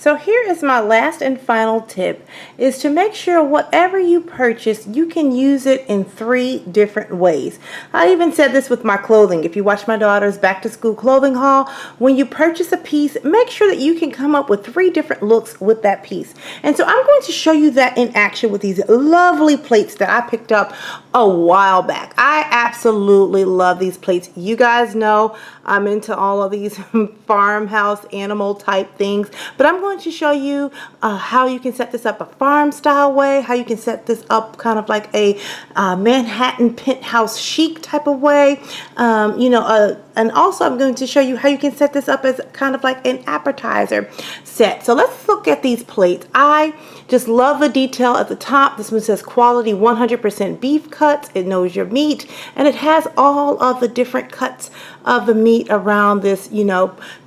So here is my last and final tip, is to make sure whatever you purchase, you can use it in 3 different ways. I even said this with my clothing. If you watch my daughter's back to school clothing haul, when you purchase a piece, make sure that you can come up with 3 different looks with that piece. And so I'm going to show you that in action with these lovely plates that I picked up a while back. I absolutely love these plates. You guys know I'm into all of these farmhouse animal type things, but I'm going to show you how you can set this up a farm style way, how you can set this up kind of like a Manhattan penthouse chic type of way, and also I'm going to show you how you can set this up as kind of like an appetizer set. So let's look at these plates. I just love the detail at the top. This one says quality 100% beef cuts. It knows your meat, and it has all of the different cuts of the meat around this,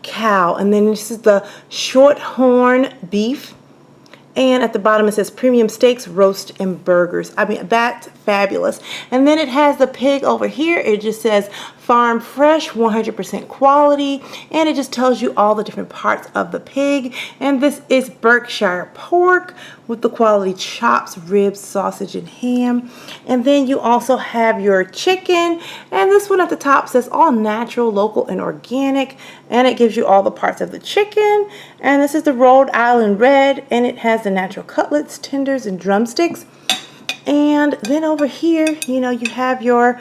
cow. And then this is the shorthorn beef. And at the bottom it says premium steaks, roast, and burgers. I mean, that's fabulous. And then it has the pig over here. It just says farm fresh, 100% quality. And it just tells you all the different parts of the pig. And this is Berkshire pork with the quality chops, ribs, sausage, and ham. And then you also have your chicken. And this one at the top says all natural, local, and organic. And it gives you all the parts of the chicken. And this is the Rhode Island red. And it has the natural cutlets, tenders, and drumsticks. And then over here, you have your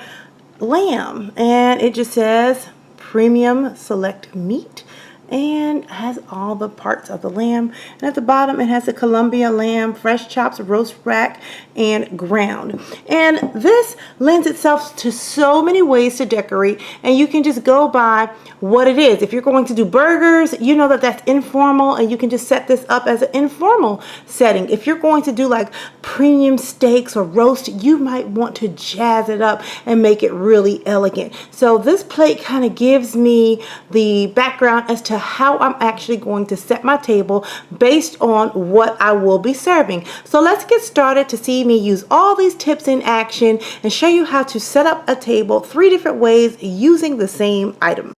lamb, and it just says premium select meat, and has all the parts of the lamb. And at the bottom it has the Columbia lamb, fresh chops, roast rack, and ground. And this lends itself to so many ways to decorate, and you can just go by what it is. If you're going to do burgers, you know that that's informal, and you can just set this up as an informal setting. If you're going to do like premium steaks or roast, you might want to jazz it up and make it really elegant. So this plate kind of gives me the background as to how I'm actually going to set my table based on what I will be serving. So let's get started to see me use all these tips in action and show you how to set up a table 3 different ways using the same item.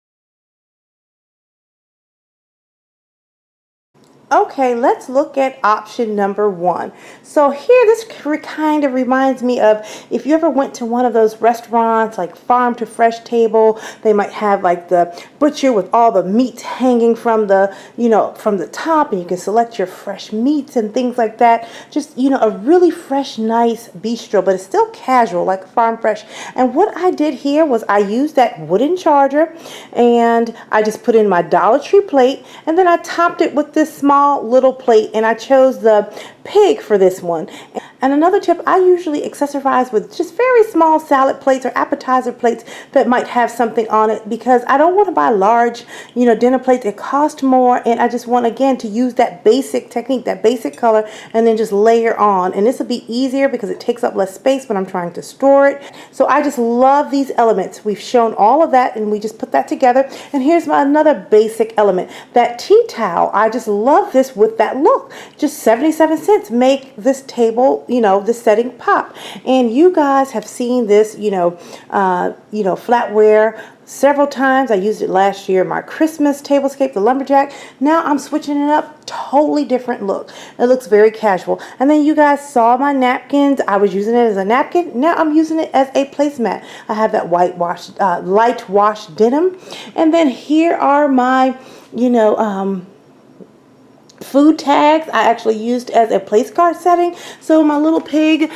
Okay, let's look at option number 1. So here, this kind of reminds me of if you ever went to one of those restaurants like farm to fresh table. They might have like the butcher with all the meats hanging from the, from the top, and you can select your fresh meats and things like that. Just, a really fresh, nice bistro, but it's still casual like farm fresh. And what I did here was I used that wooden charger, and I just put in my Dollar Tree plate, and then I topped it with this small little plate, and I chose the pig for this one. And another tip, I usually accessorize with just very small salad plates or appetizer plates that might have something on it, because I don't want to buy large, dinner plates. It cost more, and I just want, again, to use that basic technique, that basic color, and then just layer on. And this will be easier because it takes up less space when I'm trying to store it. So I just love these elements. We've shown all of that, and we just put that together. And here's another basic element, that tea towel. I just love this with that look. Just 77 cents make this table, this setting pop. And you guys have seen this, flatware several times. I used it last year, my Christmas tablescape, the lumberjack. Now I'm switching it up, totally different look. It looks very casual. And then you guys saw my napkins. I was using it as a napkin. Now I'm using it as a placemat. I have that light wash denim. And then here are my, food tags I actually used as a place card setting. So my little pig,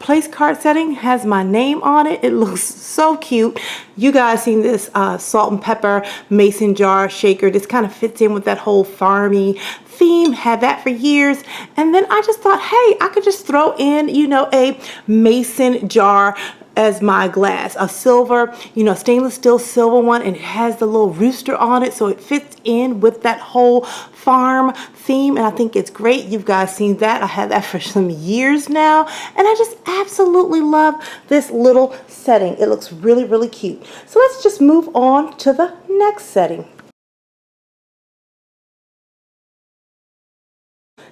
place card setting has my name on it. It looks so cute. You guys seen this salt and pepper mason jar shaker. This kind of fits in with that whole farmy theme. Had that for years. And then I just thought, hey, I could just throw in, a mason jar as my glass, a silver, stainless steel silver one, and it has the little rooster on it, so it fits in with that whole farm theme, and I think it's great. You guys seen that. I had that for some years now, and I just absolutely love this little setting. It looks really, really cute. So let's just move on to the next setting.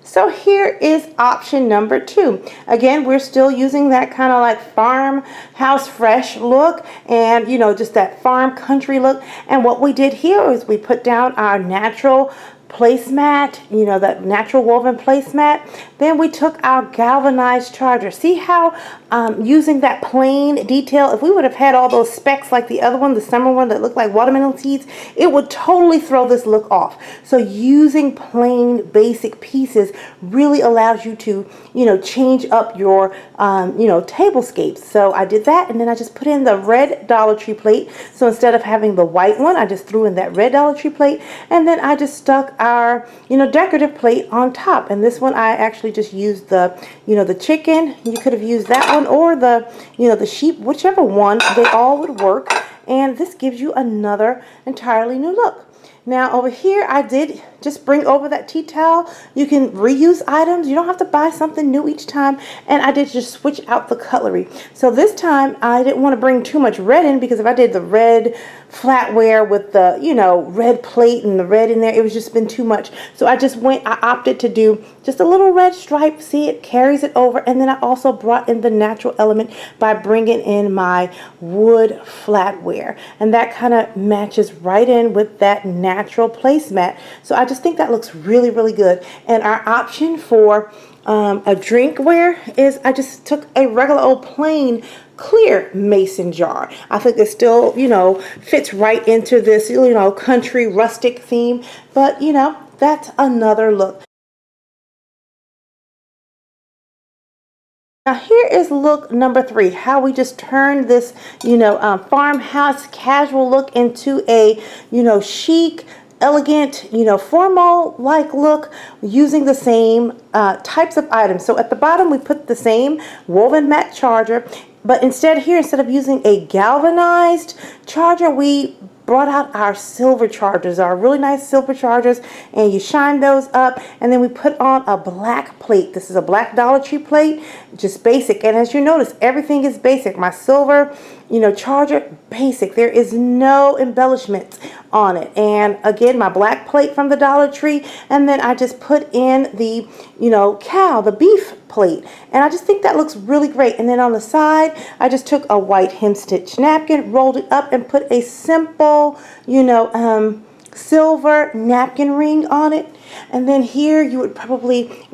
So here is option number 2. Again, we're still using that kind of like farmhouse fresh look, and just that farm country look. And what we did here is we put down our natural placemat, you know, that natural woven placemat. Then we took our galvanized charger. See how using that plain detail, if we would have had all those specks like the other one, the summer one that looked like watermelon seeds, it would totally throw this look off. So using plain basic pieces really allows you to, you know, change up your, you know, tablescapes. So I did that, and then I just put in the red Dollar Tree plate. So instead of having the white one, I just threw in that red Dollar Tree plate, and then I just stuck our, you know, decorative plate on top. And this one I actually just used the, you know, the chicken. You could have used that one or the, you know, the sheep, whichever one. They all would work, and this gives you another entirely new look. Now over here, I did just bring over that tea towel. You can reuse items. You don't have to buy something new each time. And I did just switch out the cutlery. So this time I didn't want to bring too much red in, because if I did the red flatware with the, you know, red plate and the red in there, it was just been too much. So I opted to do just a little red stripe. See, it carries it over. And then I also brought in the natural element by bringing in my wood flatware. And that kind of matches right in with that natural placemat. So I just think that looks really, really good. And our option for a drinkware is I just took a regular old plain clear mason jar. I think it still, you know, fits right into this, you know, country rustic theme. But, you know, that's another look. Now here is look number 3, how we just turned this, you know, farmhouse casual look into a, you know, chic, elegant, you know, formal like look using the same types of items. So at the bottom we put the same woven mat charger, but instead of using a galvanized charger, we brought out our silver chargers, our really nice silver chargers, and you shine those up, and then we put on a black plate. This is a black Dollar Tree plate, just basic. And as you notice, everything is basic. My silver, you know, charger, basic. There is no embellishments on it. And again, my black plate from the Dollar Tree, and then I just put in the, you know, the beef plate, and I just think that looks really great. And then on the side, I just took a white hem stitch napkin, rolled it up, and put a simple, you know, silver napkin ring on it. And then here you would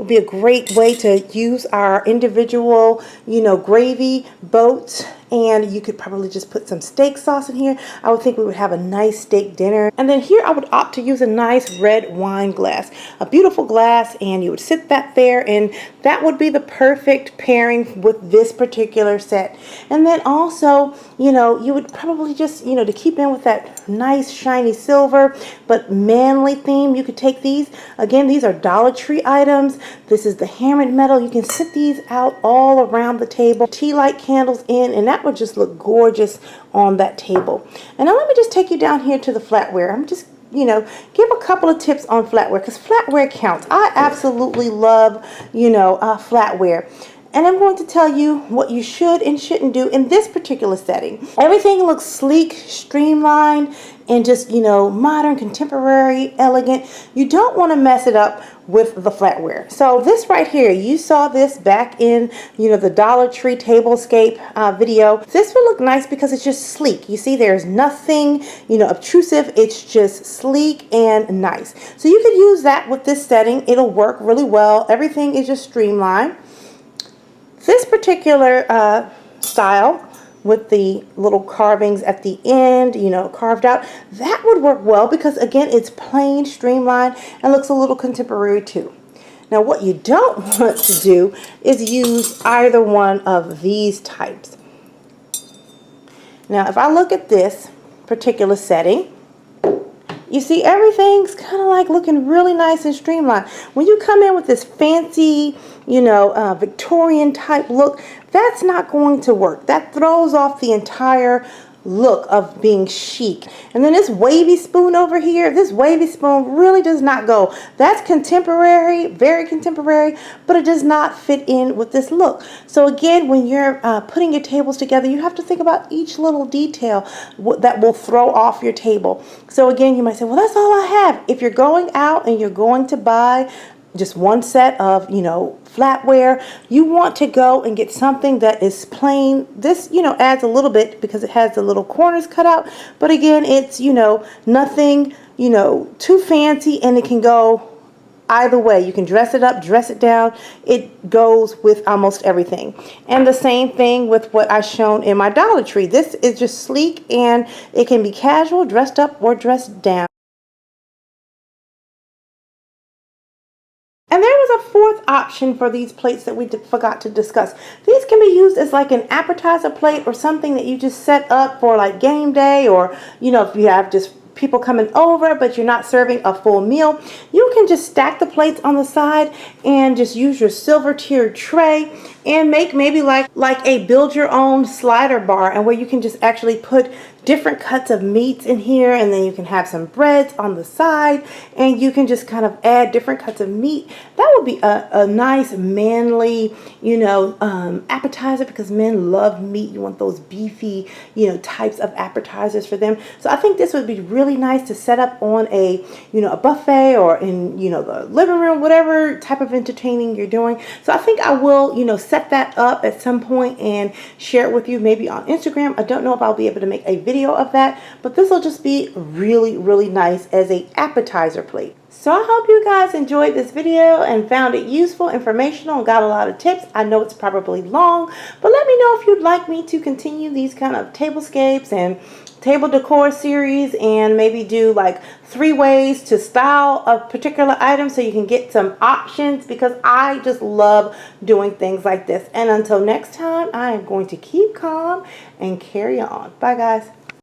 be a great way to use our individual, you know, gravy boats. And you could probably just put some steak sauce in here. I would think we would have a nice steak dinner. And then here I would opt to use a nice red wine glass, a beautiful glass, and you would sit that there, and that would be the perfect pairing with this particular set. And then also, you know, you would probably just, you know, to keep in with that nice shiny silver but manly theme, you could take these. Again, these are Dollar Tree items. This is the hammered metal. You can sit these out all around the table. Tea light candles in, and that would just look gorgeous on that table. And now let me just take you down here to the flatware. I'm just, you know, give a couple of tips on flatware, because flatware counts. I absolutely love, you know, flatware. And I'm going to tell you what you should and shouldn't do in this particular setting. Everything looks sleek, streamlined, and just, you know, modern, contemporary, elegant. You don't want to mess it up with the flatware. So this right here, you saw this back in, you know, the Dollar Tree tablescape video. This will look nice because it's just sleek. You see, there's nothing, you know, obtrusive. It's just sleek and nice. So you could use that with this setting. It'll work really well. Everything is just streamlined. This particular style with the little carvings at the end, you know, carved out, that would work well because, again, it's plain, streamlined, and looks a little contemporary too. Now, what you don't want to do is use either one of these types. Now, if I look at this particular setting, you see everything's kind of like looking really nice and streamlined. When you come in with this fancy, you know, Victorian type look, that's not going to work. That throws off the entire look of being chic. And then this wavy spoon over here, this wavy spoon really does not go. That's contemporary, very contemporary, but it does not fit in with this look. So again, when you're putting your tables together, you have to think about each little detail that will throw off your table. So again, you might say, well, that's all I have. If you're going out and you're going to buy just one set of, you know, flatware, you want to go and get something that is plain. This, you know, adds a little bit because it has the little corners cut out, but again, it's, you know, nothing you know, too fancy, and it can go either way. You can dress it up, dress it down. It goes with almost everything. And the same thing with what I shown in my Dollar Tree. This is just sleek, and it can be casual, dressed up, or dressed down. And there was a fourth option for these plates that we forgot to discuss. These can be used as like an appetizer plate or something that you just set up for like game day, or, you know, if you have just people coming over but you're not serving a full meal, you can just stack the plates on the side and just use your silver tiered tray and make maybe like a build your own slider bar, and where you can just actually put different cuts of meats in here, and then you can have some breads on the side, and you can just kind of add different cuts of meat. That would be a nice manly, you know, appetizer, because men love meat. You want those beefy, you know, types of appetizers for them. So I think this would be really nice to set up on a, you know, a buffet, or in, you know, the living room, whatever type of entertaining you're doing. So I think I will, you know, set that up at some point and share it with you, maybe on Instagram. I don't know if I'll be able to make a video of that, but this will just be really, really nice as a appetizer plate. So I hope you guys enjoyed this video and found it useful, informational, and got a lot of tips. I know it's probably long, but let me know if you'd like me to continue these kind of tablescapes and table decor series, and maybe do like 3 ways to style a particular item so you can get some options, because I just love doing things like this. And until next time, I am going to keep calm and carry on. Bye guys.